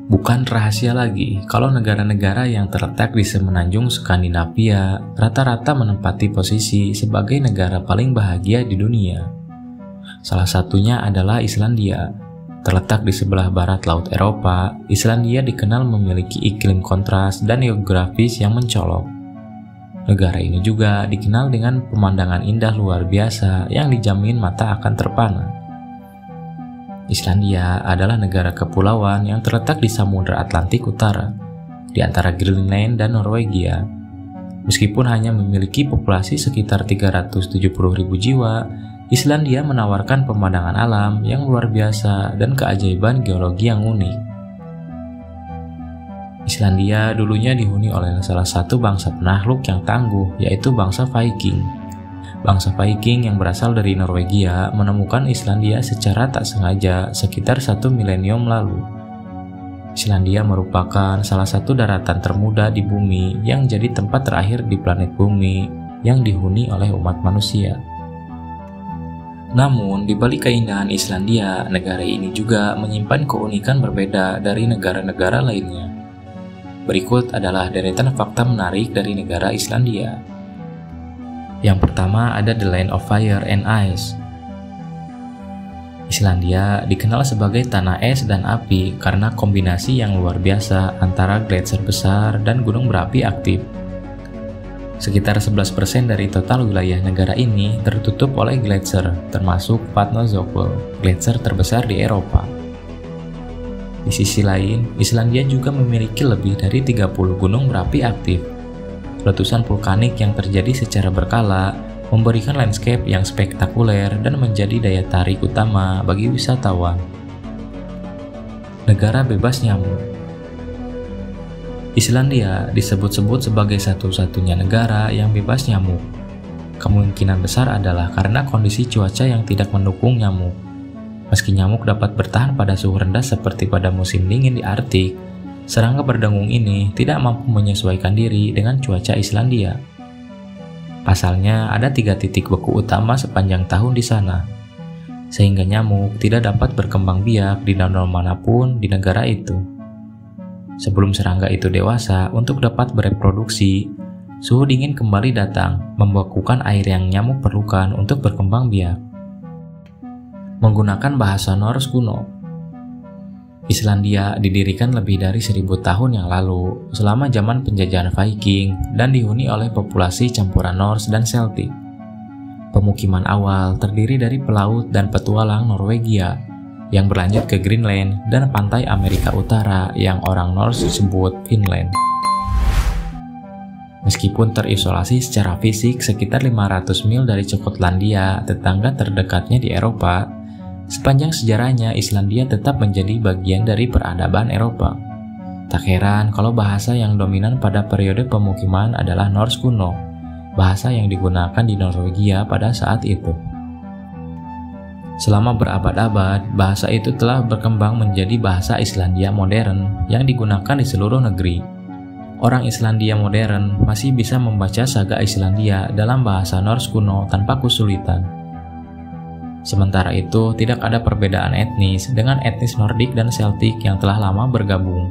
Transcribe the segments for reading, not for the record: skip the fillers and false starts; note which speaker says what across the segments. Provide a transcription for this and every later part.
Speaker 1: Bukan rahasia lagi kalau negara-negara yang terletak di semenanjung Skandinavia rata-rata menempati posisi sebagai negara paling bahagia di dunia. Salah satunya adalah Islandia. Terletak di sebelah barat Laut Eropa, Islandia dikenal memiliki iklim kontras dan geografis yang mencolok. Negara ini juga dikenal dengan pemandangan indah luar biasa yang dijamin mata akan terpana. Islandia adalah negara kepulauan yang terletak di Samudra Atlantik Utara, di antara Greenland dan Norwegia. Meskipun hanya memiliki populasi sekitar 370.000 jiwa, Islandia menawarkan pemandangan alam yang luar biasa dan keajaiban geologi yang unik. Islandia dulunya dihuni oleh salah satu bangsa penakluk yang tangguh, yaitu bangsa Viking. Bangsa Viking yang berasal dari Norwegia menemukan Islandia secara tak sengaja sekitar 1 milenium lalu. Islandia merupakan salah satu daratan termuda di bumi yang jadi tempat terakhir di planet bumi yang dihuni oleh umat manusia. Namun, di balik keindahan Islandia, negara ini juga menyimpan keunikan berbeda dari negara-negara lainnya. Berikut adalah deretan fakta menarik dari negara Islandia. Yang pertama ada The Land of Fire and Ice. Islandia dikenal sebagai tanah es dan api karena kombinasi yang luar biasa antara gletser besar dan gunung berapi aktif. Sekitar 11% dari total wilayah negara ini tertutup oleh gletser, termasuk Vatnajökull, gletser terbesar di Eropa. Di sisi lain, Islandia juga memiliki lebih dari 30 gunung berapi aktif. Letusan vulkanik yang terjadi secara berkala memberikan landscape yang spektakuler dan menjadi daya tarik utama bagi wisatawan. Negara bebas nyamuk. Islandia disebut-sebut sebagai satu-satunya negara yang bebas nyamuk. Kemungkinan besar adalah karena kondisi cuaca yang tidak mendukung nyamuk. Meski nyamuk dapat bertahan pada suhu rendah seperti pada musim dingin di Arktik, serangga berdengung ini tidak mampu menyesuaikan diri dengan cuaca Islandia. Pasalnya, ada 3 titik beku utama sepanjang tahun di sana, sehingga nyamuk tidak dapat berkembang biak di danau manapun di negara itu. Sebelum serangga itu dewasa untuk dapat bereproduksi, suhu dingin kembali datang, membekukan air yang nyamuk perlukan untuk berkembang biak. Menggunakan bahasa Norse kuno, Islandia didirikan lebih dari 1000 tahun yang lalu, selama zaman penjajahan Viking, dan dihuni oleh populasi campuran Norse dan Celtic. Pemukiman awal terdiri dari pelaut dan petualang Norwegia, yang berlanjut ke Greenland dan pantai Amerika Utara yang orang Norse sebut Finland. Meskipun terisolasi secara fisik sekitar 500 mil dari Skotlandia, tetangga terdekatnya di Eropa, sepanjang sejarahnya Islandia tetap menjadi bagian dari peradaban Eropa. Tak heran kalau bahasa yang dominan pada periode pemukiman adalah Norse kuno, bahasa yang digunakan di Norwegia pada saat itu. Selama berabad-abad, bahasa itu telah berkembang menjadi bahasa Islandia modern yang digunakan di seluruh negeri. Orang Islandia modern masih bisa membaca saga Islandia dalam bahasa Norse kuno tanpa kesulitan. Sementara itu, tidak ada perbedaan etnis dengan etnis Nordik dan Celtic yang telah lama bergabung.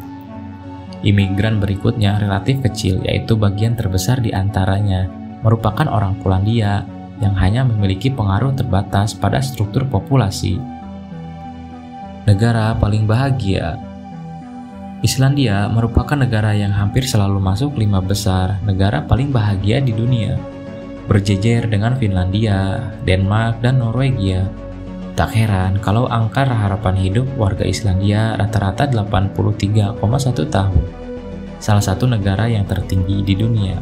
Speaker 1: Imigran berikutnya relatif kecil, yaitu bagian terbesar di antaranya merupakan orang Polandia yang hanya memiliki pengaruh terbatas pada struktur populasi. Negara paling bahagia. Islandia merupakan negara yang hampir selalu masuk 5 besar negara paling bahagia di dunia, berjejer dengan Finlandia, Denmark, dan Norwegia. Tak heran kalau angka harapan hidup warga Islandia rata-rata 83,1 tahun, salah satu negara yang tertinggi di dunia.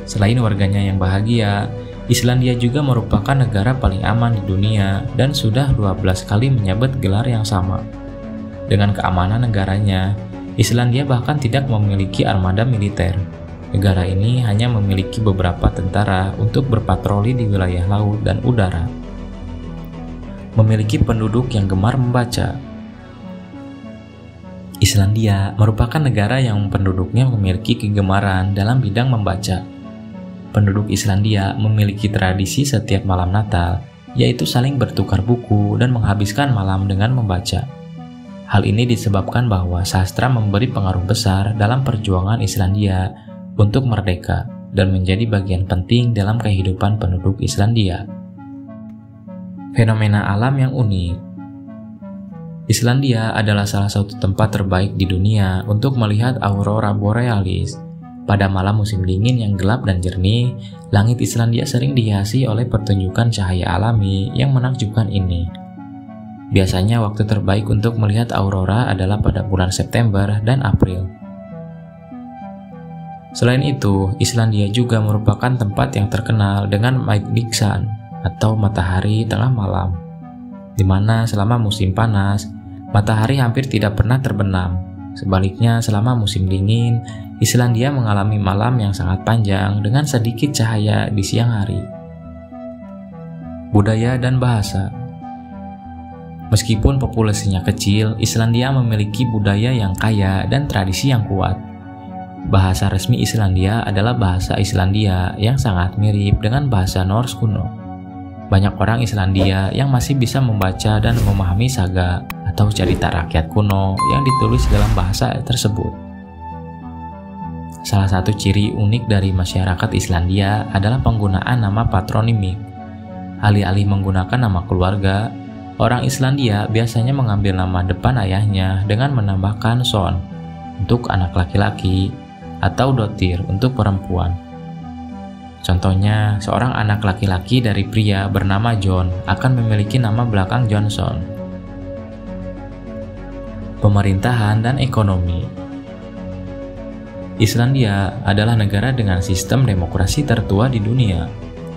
Speaker 1: Selain warganya yang bahagia, Islandia juga merupakan negara paling aman di dunia dan sudah 12 kali menyabet gelar yang sama. Dengan keamanan negaranya, Islandia bahkan tidak memiliki armada militer. Negara ini hanya memiliki beberapa tentara untuk berpatroli di wilayah laut dan udara. Memiliki penduduk yang gemar membaca. Islandia merupakan negara yang penduduknya memiliki kegemaran dalam bidang membaca. Penduduk Islandia memiliki tradisi setiap malam Natal, yaitu saling bertukar buku dan menghabiskan malam dengan membaca. Hal ini disebabkan bahwa sastra memberi pengaruh besar dalam perjuangan Islandia untuk merdeka dan menjadi bagian penting dalam kehidupan penduduk Islandia. Fenomena alam yang unik. Islandia adalah salah satu tempat terbaik di dunia untuk melihat aurora borealis. Pada malam musim dingin yang gelap dan jernih, langit Islandia sering dihiasi oleh pertunjukan cahaya alami yang menakjubkan ini. Biasanya waktu terbaik untuk melihat aurora adalah pada bulan September dan April. Selain itu, Islandia juga merupakan tempat yang terkenal dengan Midnætursolin atau matahari tengah malam, di mana selama musim panas, matahari hampir tidak pernah terbenam. Sebaliknya, selama musim dingin, Islandia mengalami malam yang sangat panjang dengan sedikit cahaya di siang hari. Budaya dan bahasa. Meskipun populasinya kecil, Islandia memiliki budaya yang kaya dan tradisi yang kuat. Bahasa resmi Islandia adalah bahasa Islandia yang sangat mirip dengan bahasa Norse kuno. Banyak orang Islandia yang masih bisa membaca dan memahami saga atau cerita rakyat kuno yang ditulis dalam bahasa tersebut. Salah satu ciri unik dari masyarakat Islandia adalah penggunaan nama patronymik. Alih-alih menggunakan nama keluarga, orang Islandia biasanya mengambil nama depan ayahnya dengan menambahkan son untuk anak laki-laki atau dotir untuk perempuan. Contohnya, seorang anak laki-laki dari pria bernama John akan memiliki nama belakang Johnson. Pemerintahan dan ekonomi. Islandia adalah negara dengan sistem demokrasi tertua di dunia.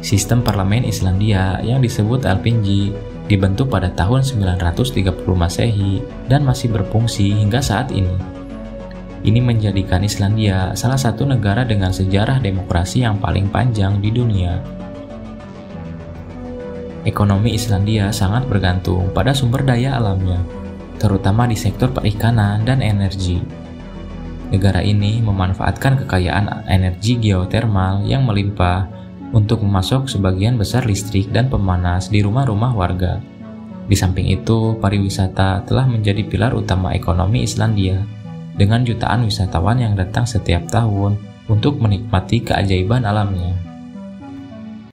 Speaker 1: Sistem parlemen Islandia yang disebut Alþingi dibentuk pada tahun 930 Masehi dan masih berfungsi hingga saat ini. Ini menjadikan Islandia salah satu negara dengan sejarah demokrasi yang paling panjang di dunia. Ekonomi Islandia sangat bergantung pada sumber daya alamnya, terutama di sektor perikanan dan energi. Negara ini memanfaatkan kekayaan energi geotermal yang melimpah untuk memasok sebagian besar listrik dan pemanas di rumah-rumah warga. Di samping itu, pariwisata telah menjadi pilar utama ekonomi Islandia, dengan jutaan wisatawan yang datang setiap tahun untuk menikmati keajaiban alamnya.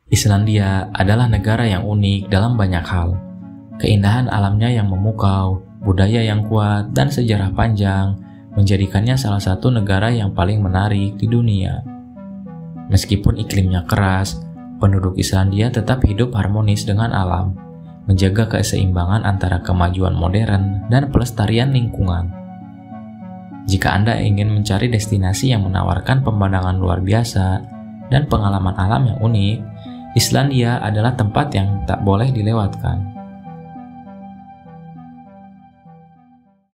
Speaker 1: Islandia adalah negara yang unik dalam banyak hal. Keindahan alamnya yang memukau, budaya yang kuat, dan sejarah panjang menjadikannya salah satu negara yang paling menarik di dunia. Meskipun iklimnya keras, penduduk Islandia tetap hidup harmonis dengan alam, menjaga keseimbangan antara kemajuan modern dan pelestarian lingkungan. Jika Anda ingin mencari destinasi yang menawarkan pemandangan luar biasa dan pengalaman alam yang unik, Islandia adalah tempat yang tak boleh dilewatkan.